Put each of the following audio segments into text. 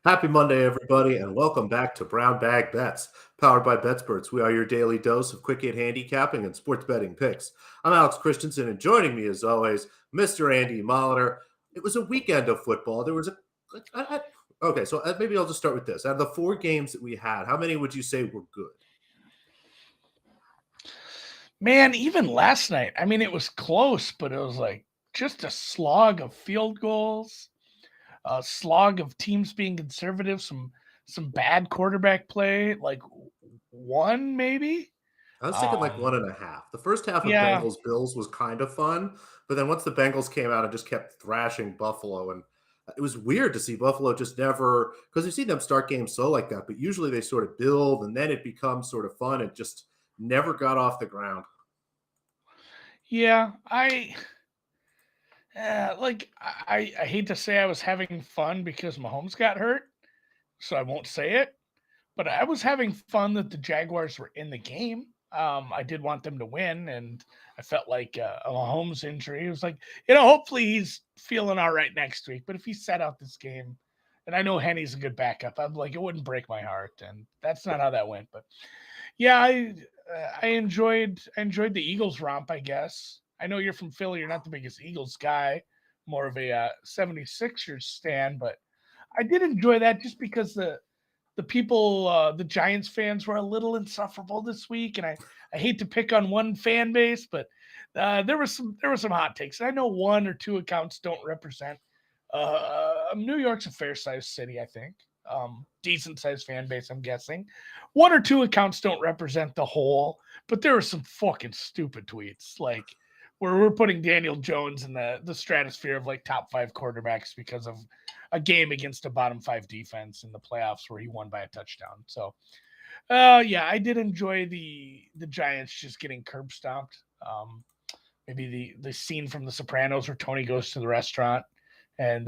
Happy Monday, everybody, and welcome back to Brown Bag Bets, powered by BetSperts. We are your daily dose of quick hit handicapping and sports betting picks. I'm Alex Christensen, and joining me, as always, Mr. Andy Molitor. It was a weekend of football. There was okay, so maybe I'll just start with this. Out of the 4 games that we had, how many would you say were good? Man, even last night, it was close, but it was like just a slog of field goals, a slog of teams being conservative, some bad quarterback play, like one maybe. I was thinking like Um, 1.5. The first half of yeah, Bengals Bills was kind of fun, but then once the Bengals came out and just kept thrashing Buffalo, and it was weird to see Buffalo just never, because you see them start games slow like that, but usually they sort of build and then it becomes sort of fun. It just never got off the ground. yeah. I hate to say I was having fun because Mahomes got hurt, so I won't say it. But I was having fun that the Jaguars were in the game. I did want them to win, and I felt like a Mahomes injury. It was like, hopefully he's feeling all right next week. But if he sat out this game, and I know Henny's a good backup, I'm like, it wouldn't break my heart, and that's not how that went. But yeah, I enjoyed the Eagles romp, I guess. I know you're from Philly, you're not the biggest Eagles guy, more of a 76ers stan, but I did enjoy that just because the Giants fans were a little insufferable this week, and I hate to pick on one fan base, but there were some hot takes. I know one or two accounts don't represent. New York's a fair sized city, I think. Decent sized fan base, I'm guessing. One or two accounts don't represent the whole, but there were some fucking stupid tweets like where we're putting Daniel Jones in the stratosphere of like top 5 quarterbacks because of a game against a bottom 5 defense in the playoffs where he won by a touchdown. So, yeah, I did enjoy the Giants just getting curb stomped. Maybe the scene from The Sopranos where Tony goes to the restaurant and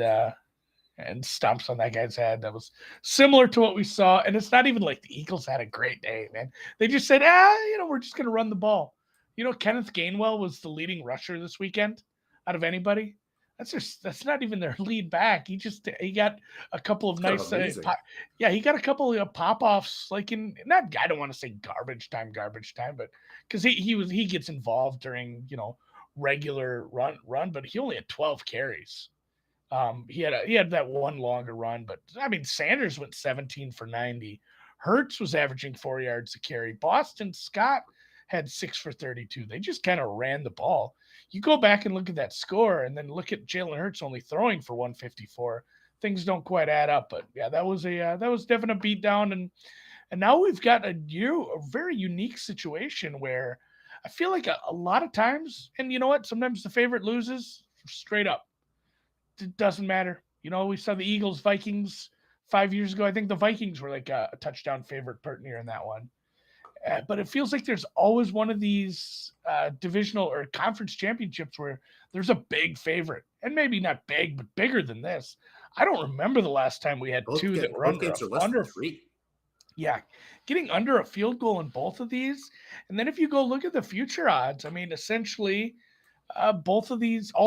and stomps on that guy's head. That was similar to what we saw. And it's not even like the Eagles had a great day, man. They just said, we're just gonna run the ball. Kenneth Gainwell was the leading rusher this weekend out of anybody. That's not even their lead back. He got a couple of It's kind of nice amazing. yeah, he got a couple of pop offs like in not I don't want to say garbage time, but because he gets involved during regular run, but he only had 12 carries. He had that one longer run, but Sanders went 17 for 90. Hertz was averaging 4 yards a carry. Boston Scott had 6 for 32. They just kind of ran the ball. You go back and look at that score, and then look at Jalen Hurts only throwing for 154. Things don't quite add up, but yeah, that was definitely a beatdown, and now we've got a very unique situation where I feel like a lot of times, and you know what? Sometimes the favorite loses straight up. It doesn't matter. We saw the Eagles Vikings 5 years ago. I think the Vikings were like a touchdown favorite part near in that one. But it feels like there's always one of these divisional or conference championships where there's a big favorite, and maybe not big, but bigger than this. I don't remember the last time we had two that were Both games are less than 3. yeah, getting under a field goal in both of these. And then if you go look at the future odds, essentially all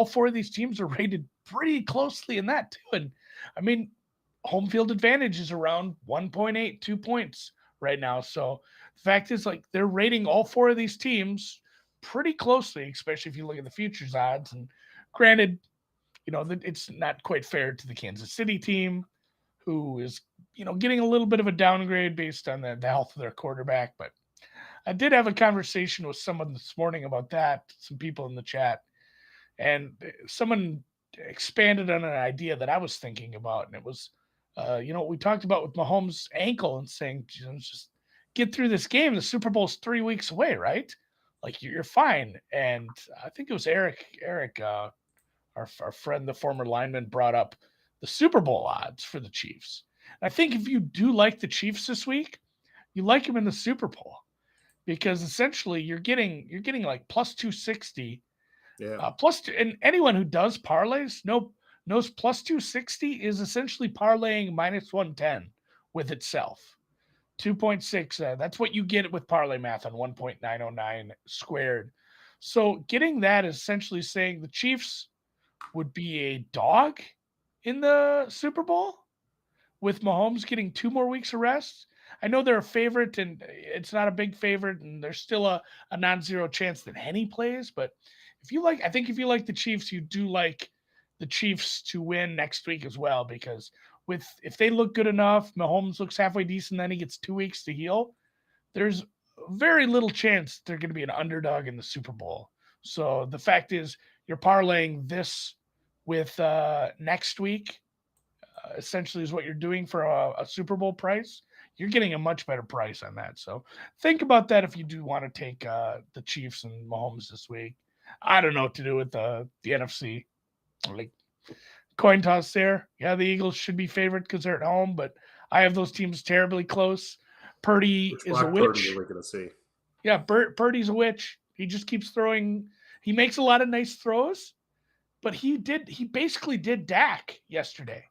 4 of these teams are rated pretty closely in that too. And I mean, home field advantage is around 1.8, 2 points right now. So the fact is, like, they're rating all 4 of these teams pretty closely, especially if you look at the futures odds. And granted, that it's not quite fair to the Kansas City team, who is, getting a little bit of a downgrade based on the health of their quarterback. But I did have a conversation with someone this morning about that, some people in the chat, and someone expanded on an idea that I was thinking about, and it was, we talked about with Mahomes' ankle and saying, just get through this game. The Super Bowl's 3 weeks away, right? Like you're fine. And I think it was Eric, our friend, the former lineman, brought up the Super Bowl odds for the Chiefs. And I think if you do like the Chiefs this week, you like them in the Super Bowl because essentially you're getting like plus 260 Yeah. and anyone who does parlays knows plus 260 is essentially parlaying minus 110 with itself. 2.6, that's what you get with parlay math on 1.909 squared. So getting that is essentially saying the Chiefs would be a dog in the Super Bowl, with Mahomes getting 2 more weeks of rest. I know they're a favorite, and it's not a big favorite, and there's still a non-zero chance that Henny plays. But I think if you like the Chiefs, you do like the Chiefs to win next week as well, because if they look good enough, Mahomes looks halfway decent, then he gets 2 weeks to heal. There's very little chance they're going to be an underdog in the Super Bowl. So the fact is, you're parlaying this with next week. Essentially, is what you're doing for a Super Bowl price. You're getting a much better price on that. So think about that if you do want to take the Chiefs and Mahomes this week. I don't know what to do with the NFC. Like coin toss there. Yeah, the Eagles should be favored because they're at home, but I have those teams terribly close. Purdy Which is a Brock Purdy witch. are we going to see? Yeah, Purdy's a witch. He just keeps throwing. He makes a lot of nice throws, but he basically did Dak yesterday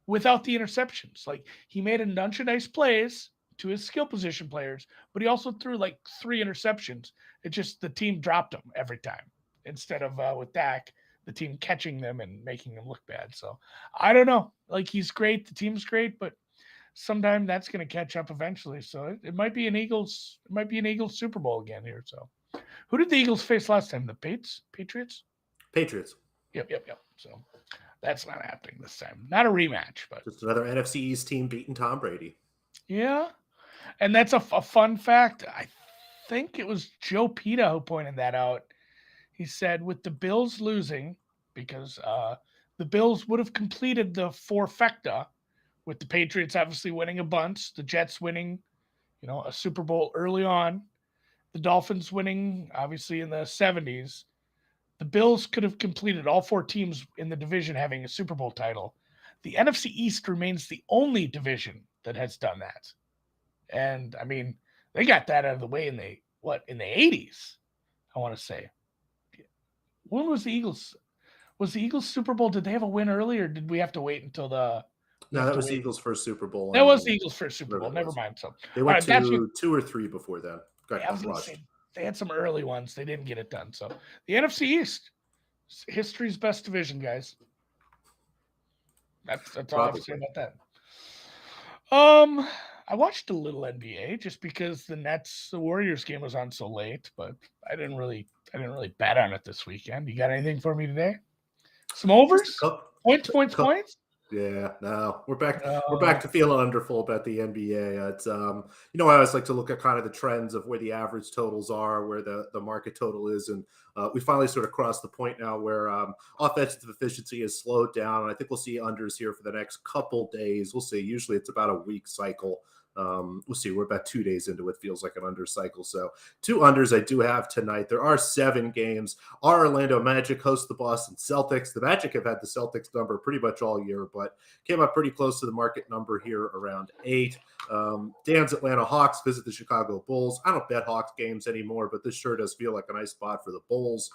without the interceptions. Like he made a bunch of nice plays to his skill position players, but he also threw like 3 interceptions. It just the team dropped them every time instead of with Dak, the team catching them and making them look bad. So I don't know. Like he's great, the team's great, but sometime that's going to catch up eventually. So it might be an Eagles. It might be an Eagles Super Bowl again here. So who did the Eagles face last time? The Patriots. Patriots. Yep. So that's not happening this time. Not a rematch, but Just another NFC East team beating Tom Brady. yeah. And that's a fun fact. I think it was Joe Pita who pointed that out. He said with the Bills losing, because the Bills would have completed the forfecta with the Patriots obviously winning a bunch, the Jets winning, a Super Bowl early on, the Dolphins winning obviously in the 70s. The Bills could have completed all 4 teams in the division having a Super Bowl title. The NFC East remains the only division that has done that. And I mean, they got that out of the way in the 80s, I want to say. When was the Eagles? Was the Eagles Super Bowl? Did they have a win early, or did we have to wait until No, that was the Eagles' first Super Bowl. That was the Eagles' first Super Bowl. Never Was. mind. So They went to 2 or 3 before then. I was going to say they had some early ones. They didn't get it done. So the NFC East, history's best division, guys. That's all I have to say about that. I watched a little NBA just because the Warriors game was on so late, but I didn't really bet on it this weekend. You got anything for me today? Some overs? Points? Yeah, no, we're back. We're back to feeling underfull about the NBA. It's I always like to look at kind of the trends of where the average totals are, where the market total is, and we finally sort of crossed the point now where offensive efficiency has slowed down, and I think we'll see unders here for the next couple days. We'll see. Usually, it's about a week cycle. We'll see. We're about 2 days into what feels like an under cycle. So 2 unders I do have tonight. There are 7 games. Our Orlando Magic host the Boston Celtics. The Magic have had the Celtics number pretty much all year, but came up pretty close to the market number here around 8. Dan's Atlanta Hawks visit the Chicago Bulls. I don't bet Hawks games anymore, but this sure does feel like a nice spot for the Bulls.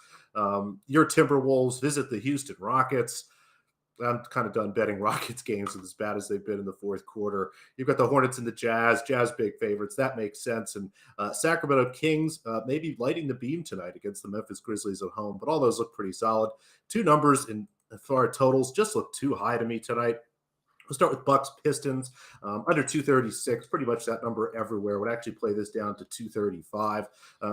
Your Timberwolves visit the Houston Rockets. I'm kind of done betting Rockets games as bad as they've been in the fourth quarter. You've got the Hornets and the Jazz big favorites. That makes sense. And Sacramento Kings maybe lighting the beam tonight against the Memphis Grizzlies at home. But all those look pretty solid. 2 numbers in far totals just look too high to me tonight. We'll start with Bucks Pistons under 236. Pretty much that number everywhere. Would actually play this down to 235.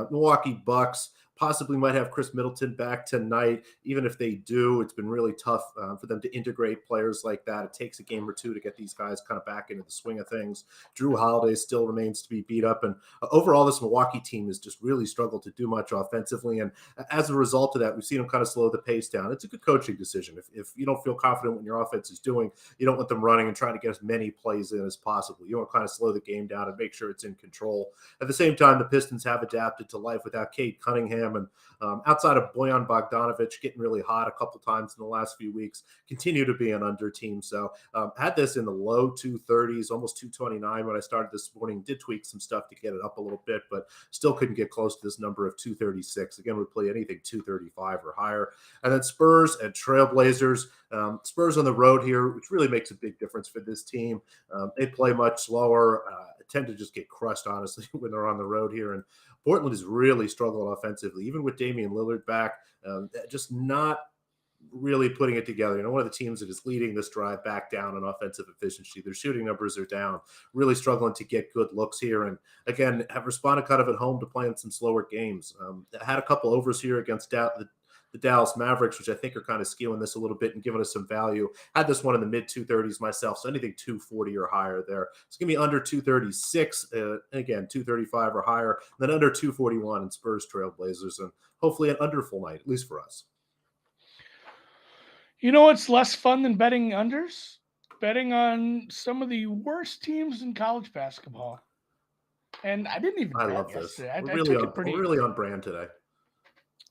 Milwaukee Bucks possibly might have Chris Middleton back tonight. Even if they do, it's been really tough for them to integrate players like that. It takes a game or 2 to get these guys kind of back into the swing of things. Drew Holiday still remains to be beat up. And overall, this Milwaukee team has just really struggled to do much offensively. And as a result of that, we've seen them kind of slow the pace down. It's a good coaching decision. If you don't feel confident when your offense is doing, you don't want them running and trying to get as many plays in as possible. You want to kind of slow the game down and make sure it's in control. At the same time, the Pistons have adapted to life without Cade Cunningham, and outside of Bojan Bogdanovic getting really hot a couple times in the last few weeks, continue to be an under team. So had this in the low 230s, almost 229 when I started this morning. Did tweak some stuff to get it up a little bit, but still couldn't get close to this number of 236. Again, would play anything 235 or higher. And then Spurs and Trailblazers. Spurs on the road here, which really makes a big difference for this team. They play much slower, tend to just get crushed, honestly, when they're on the road here. And Portland has really struggled offensively, even with Damian Lillard back. Just not really putting it together. One of the teams that is leading this drive back down on offensive efficiency. Their shooting numbers are down, really struggling to get good looks here. And again, have responded kind of at home to playing some slower games. Had a couple overs here against the Dallas Mavericks, which I think are kind of skewing this a little bit and giving us some value. Had this one in the mid 230s myself, so anything 240 or higher there. It's going to be under 236, again, 235 or higher, then under 241 in Spurs Trailblazers, and hopefully an under full night, at least for us. It's less fun than betting unders? Betting on some of the worst teams in college basketball. And I didn't even I bet love this. yesterday. We're I really took on, it pretty. we're really on brand today.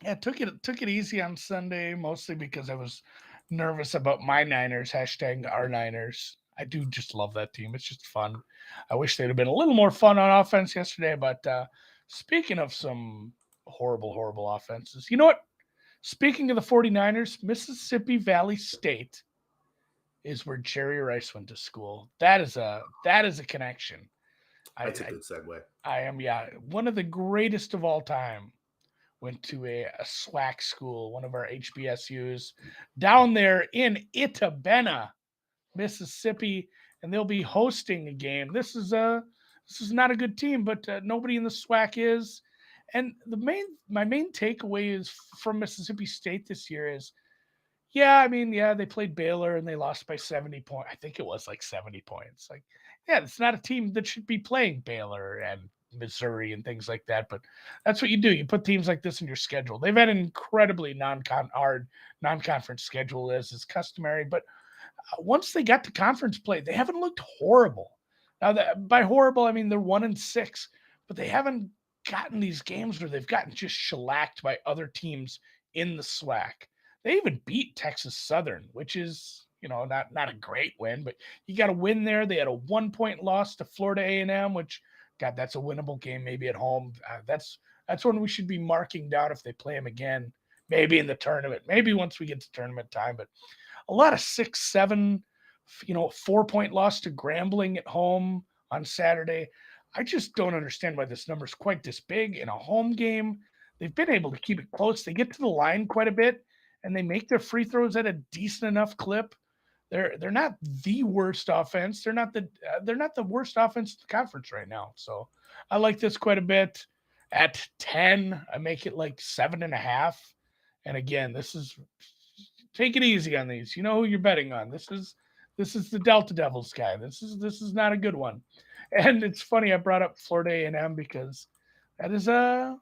Yeah, took it easy on Sunday, mostly because I was nervous about my Niners, hashtag our Niners. I do just love that team. It's just fun. I wish they'd have been a little more fun on offense yesterday. But speaking of some horrible, horrible offenses, you know what? Speaking of the 49ers, Mississippi Valley State is where Jerry Rice went to school. That is a connection. That's a good segue. I am, yeah, one of the greatest of all time. Went to a SWAC school, one of our HBSUs, down there in Itabena, Mississippi, and they'll be hosting a game. This is not a good team, but nobody in the SWAC is. And my main takeaway is from Mississippi State this year is, they played Baylor and they lost by 70 points. I think it was like 70 points. Like, yeah, it's not a team that should be playing Baylor and Missouri and things like that. But that's what you do. You put teams like this in your schedule. They've had an incredibly hard non-conference schedule, as is customary. But once they got to conference play, they haven't looked horrible. Now, by horrible, I mean they're 1-6, but they haven't gotten these games where they've gotten just shellacked by other teams in the SWAC. They even beat Texas Southern, which is, not a great win, but you got to win there. They had a 1-point loss to Florida A&M, which, God, that's a winnable game maybe at home. That's one we should be marking down if they play them again, maybe in the tournament, maybe once we get to tournament time. But a lot of 6-7, 4-point loss to Grambling at home on Saturday. I just don't understand why this number is quite this big in a home game. They've been able to keep it close. They get to the line quite a bit, and they make their free throws at a decent enough clip. They're not the worst offense. They're not the worst offense in the conference right now. So I like this quite a bit. At 10, I make it like 7.5. And again, this is, take it easy on these. You know who you're betting on. This is the Delta Devils guy. This is not a good one. And it's funny I brought up Florida A&M because that's the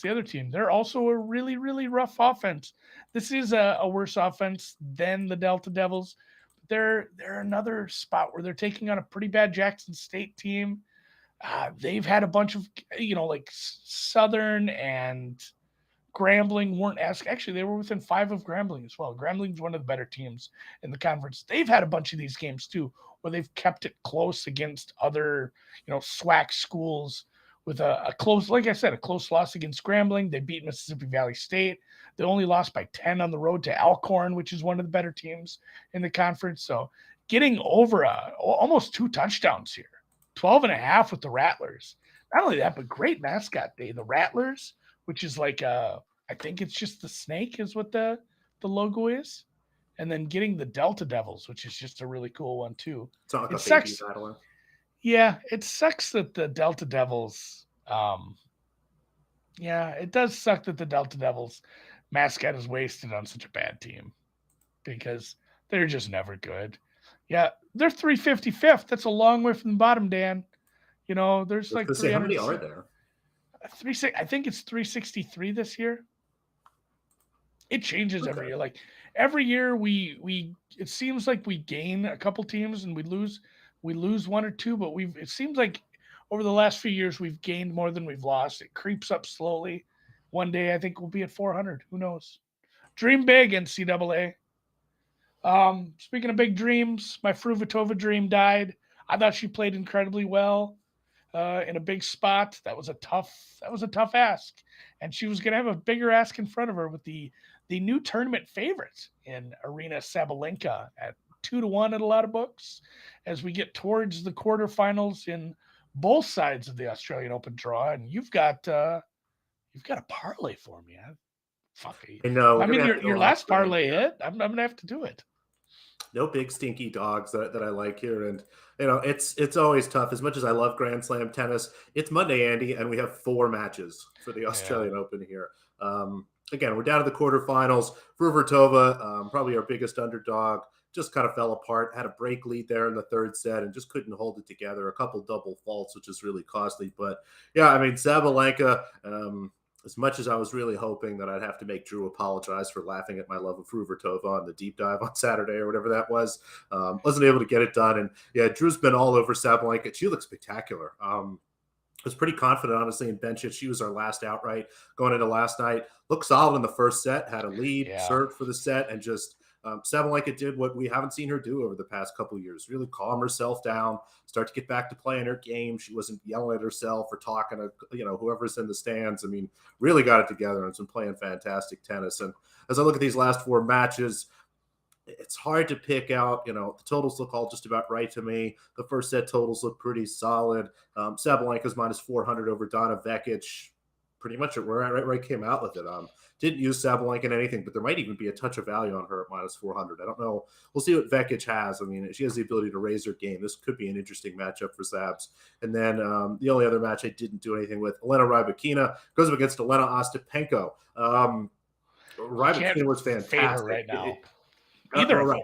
other team. They're also a really, really rough offense. This is a worse offense than the Delta Devils. They're another spot where they're taking on a pretty bad Jackson State team. They've had a bunch of, like Southern and Grambling weren't actually, they were within 5 of Grambling as well. Grambling's one of the better teams in the conference. They've had a bunch of these games too, where they've kept it close against other, SWAC schools with a close, like I said, a close loss against Grambling. They beat Mississippi Valley State. They only lost by 10 on the road to Alcorn, which is one of the better teams in the conference. So getting over almost 2 touchdowns here, 12.5 with the Rattlers. Not only that, but great mascot day. The Rattlers, which is like I think it's just the snake is what the logo is. And then getting the Delta Devils, which is just a really cool one too. It's not like It a baby sucks. rattler. Yeah, it sucks that the Delta Devils it does suck that the Delta Devils mascot is wasted on such a bad team because they're just never good. Yeah, they're 355th. That's a long way from the bottom, Dan. There's like How many 300. are there? I think it's 363 this year. It changes every year. Like every year we it seems like we gain a couple teams and we lose 1 or 2, but it seems like over the last few years we've gained more than we've lost. It creeps up slowly. One day I think we'll be at 400. Who knows? Dream big, NCAA. Speaking of big dreams, my Fruvatova dream died. I thought she played incredibly well in a big spot. That was a tough ask, and she was going to have a bigger ask in front of her with the new tournament favorite in Arena Sabalenka at 2-1 at a lot of books. As we get towards the quarterfinals in both sides of the Australian Open draw, and you've got a parlay for me. Fuck. I know I we're gonna mean, have to your go on last strength. parlay hit. I'm gonna have to do it. No big stinky dogs that I like here, and it's always tough. As much as I love Grand Slam tennis, it's Monday, Andy, and we have 4 matches for the Yeah. Australian Open here. Again, we're down to the quarterfinals. Fruvertova, probably our biggest underdog, just kind of fell apart. Had a break lead there in the third set and just couldn't hold it together. A couple double faults, which is really costly. But yeah, I mean Sabalenka. As much as I was really hoping that I'd have to make Drew apologize for laughing at my love of Fruvertova on the deep dive on Saturday or whatever that wasn't able to get it done. And yeah, Drew's been all over Sabalenka. She looks spectacular. Was pretty confident, honestly, in Bencic. She was our last outright going into last night. Looked solid in the first set, had a lead, Yeah. served for the set, and just Sabalenka did what we haven't seen her do over the past couple of years. Really calm herself down, start to get back to playing her game. She wasn't yelling at herself or talking to whoever's in the stands. I mean, really got it together and has been playing fantastic tennis. And as I look at these last 4 matches, it's hard to pick out. The totals look all just about right to me. The first set totals look pretty solid. Sabalenka's minus 400 over Donna Vekic. Pretty much where I came out with it. Didn't use Sabalenka in anything, but there might even be a touch of value on her at minus 400. I don't know. We'll see what Vekic has. I mean, she has the ability to raise her game. This could be an interesting matchup for Sabs. And then the only other match I didn't do anything with, Elena Rybakina goes up against Elena Ostapenko. Rybakina was Fade her fantastic. right now. Either of them.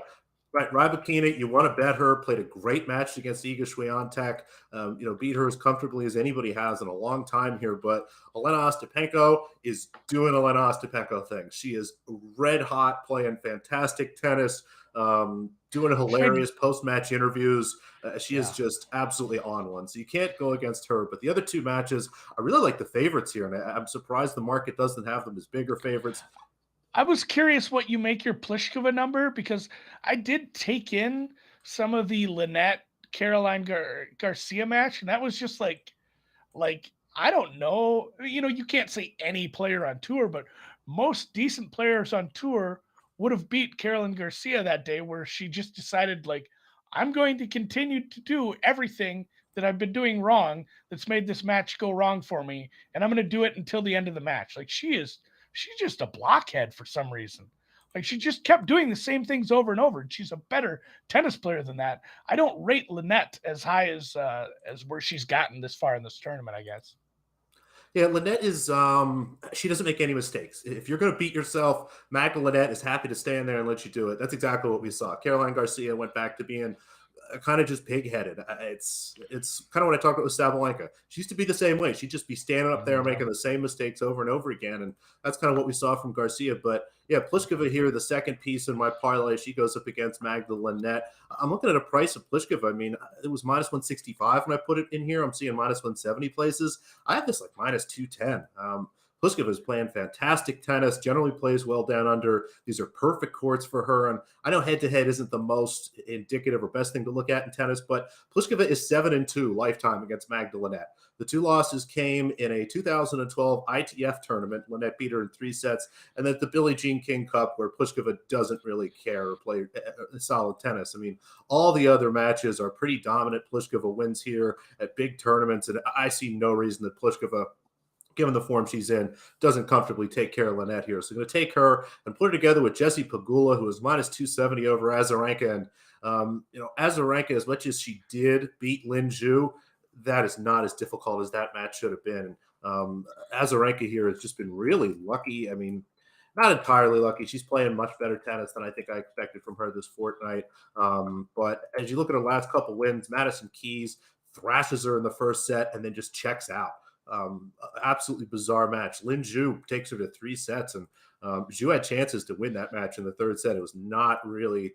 Right, Rybakina, you want to bet her. Played a great match against Iga Swiatek. Beat her as comfortably as anybody has in a long time here. But Elena Ostapenko is doing Elena Ostapenko things. She is red hot, playing fantastic tennis, doing hilarious post-match interviews. She is just absolutely on one. So you can't go against her. But the other 2 matches, I really like the favorites here, and I'm surprised the market doesn't have them as bigger favorites. I was curious what you make your Pliskova number, because I did take in some of the Lynette Caroline Garcia match, and that was just like I don't know. You can't say any player on tour, but most decent players on tour would have beat Caroline Garcia that day, where she just decided, like, I'm going to continue to do everything that I've been doing wrong that's made this match go wrong for me, and I'm going to do it until the end of the match. Like, she's just a blockhead for some reason. Like, she just kept doing the same things over and over, and she's a better tennis player than that. I don't rate Lynette as high as where she's gotten this far in this tournament, I guess. Yeah, Lynette is she doesn't make any mistakes. If you're going to beat yourself, Magda Lynette is happy to stand there and let you do it. That's exactly what we saw. Caroline Garcia went back to being kind of just pig-headed. It's kind of what I talked about with Sabalenka. She used to be the same way. She'd just be standing up there making the same mistakes over and over again, and that's kind of what we saw from Garcia. But yeah, Pliskova here, the second piece in my parlay, she goes up against Magda Lynette. I'm looking at a price of Pliskova. I mean, it was minus 165 when I put it in here. I'm seeing minus 170 places. I have this like minus 210. Pliskova is playing fantastic tennis, generally plays well down under. These are perfect courts for her. And I know head-to-head isn't the most indicative or best thing to look at in tennis, but Pliskova is 7-2 lifetime against Magda Lynette. The 2 losses came in a 2012 ITF tournament. Lynette beat her in 3 sets. And then the Billie Jean King Cup, where Pliskova doesn't really care or play solid tennis. I mean, all the other matches are pretty dominant. Pliskova wins here at big tournaments, and I see no reason that Pliskova, given the form she's in, doesn't comfortably take care of Lynette here. So I'm going to take her and put her together with Jessie Pegula, who is minus 270 over Azarenka. And, Azarenka, as much as she did beat Lin Zhu, that is not as difficult as that match should have been. Azarenka here has just been really lucky. I mean, not entirely lucky. She's playing much better tennis than I think I expected from her this fortnight. But as you look at her last couple wins, Madison Keys thrashes her in the first set and then just checks out. Absolutely bizarre match. Lin Zhu takes her to 3 sets, and Zhu had chances to win that match in the third set. It was not really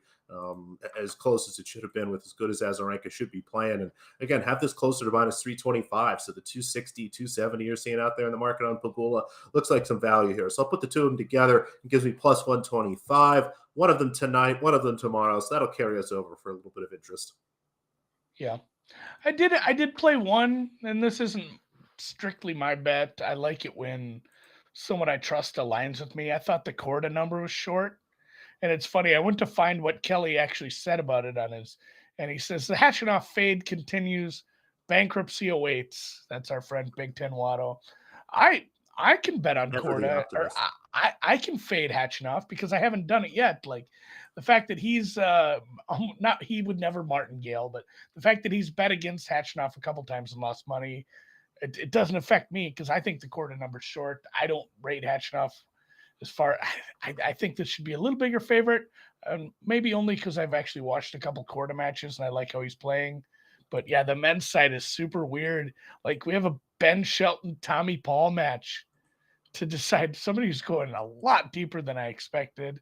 as close as it should have been, with as good as Azarenka should be playing. And again, have this closer to minus 325. So the 260, 270 you're seeing out there in the market on Pegula looks like some value here. So I'll put the 2 of them together. It gives me plus 125. One of them tonight, one of them tomorrow. So that'll carry us over for a little bit of interest. Yeah. I did play one, and this isn't strictly my bet. I like it when someone I trust aligns with me. I thought the Corda number was short. And it's funny, I went to find what Kelly actually said about it on his, and he says the Hashinoff fade continues, bankruptcy awaits. That's our friend Big Ten Watto. I can bet on Never the Corda, or optimist. I can fade Hatchinoff because I haven't done it yet. Like the fact that he's not he would never martingale, but the fact that he's bet against Hatchinoff a couple times and lost money, it doesn't affect me because I think the quarter number's short. I don't rate Hatchinoff as far. I think this should be a little bigger favorite, maybe only because I've actually watched a couple quarter matches and I like how he's playing. But yeah, the men's side is super weird. Like we have a Ben Shelton Tommy Paul match to decide, somebody who's going a lot deeper than I expected.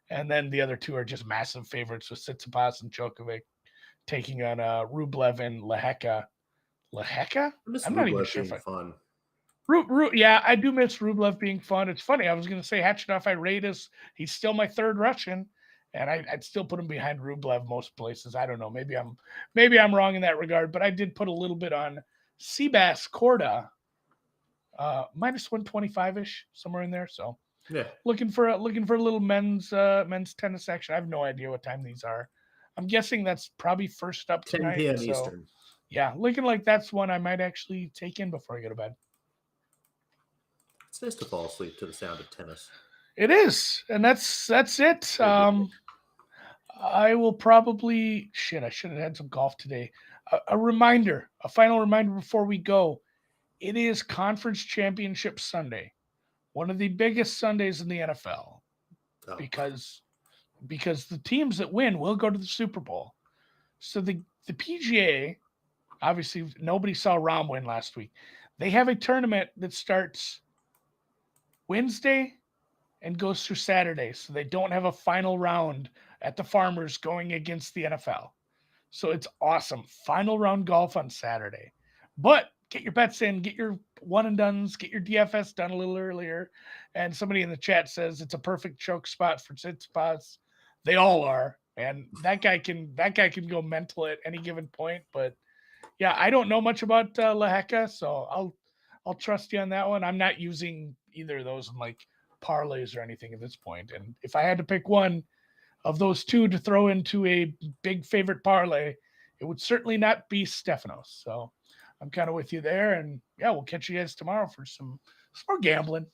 And then the other two are just massive favorites with Tsitsipas and Djokovic taking on Rublev and Lehecka. Lehecka? I miss I'm not even Rublev sure being if I. fun. Yeah, I do miss Rublev being fun. It's funny. I was going to say Hatchinov, I rate as he's still my third Russian, and I'd still put him behind Rublev most places. I don't know. Maybe I'm wrong in that regard, but I did put a little bit on Seabass Corda, minus 125 ish, somewhere in there. So Yeah. looking for a little men's tennis action. I have no idea what time these are. I'm guessing that's probably first up 10 tonight. p.m. So, Eastern. yeah, looking like that's one I might actually take in before I go to bed. It's nice to fall asleep to the sound of tennis. It is, and that's it. Very good. I will probably I should have had some golf today. A final reminder before we go. It is Conference Championship Sunday, one of the biggest Sundays in the NFL, Oh. because the teams that win will go to the Super Bowl. So the PGA, obviously nobody saw Rahm win last week. They have a tournament that starts Wednesday and goes through Saturday. So they don't have a final round at the Farmers going against the NFL. So it's awesome. Final round golf on Saturday. But get your bets in, get your one and dones, get your DFS done a little earlier. And somebody in the chat says it's a perfect choke spot for Tsitsipas. They all are. And that guy can go mental at any given point. But yeah, I don't know much about Lehecka, so I'll trust you on that one. I'm not using either of those in like parlays or anything at this point. And if I had to pick one of those two to throw into a big favorite parlay, it would certainly not be Stefanos. So I'm kind of with you there. And yeah, we'll catch you guys tomorrow for some more gambling.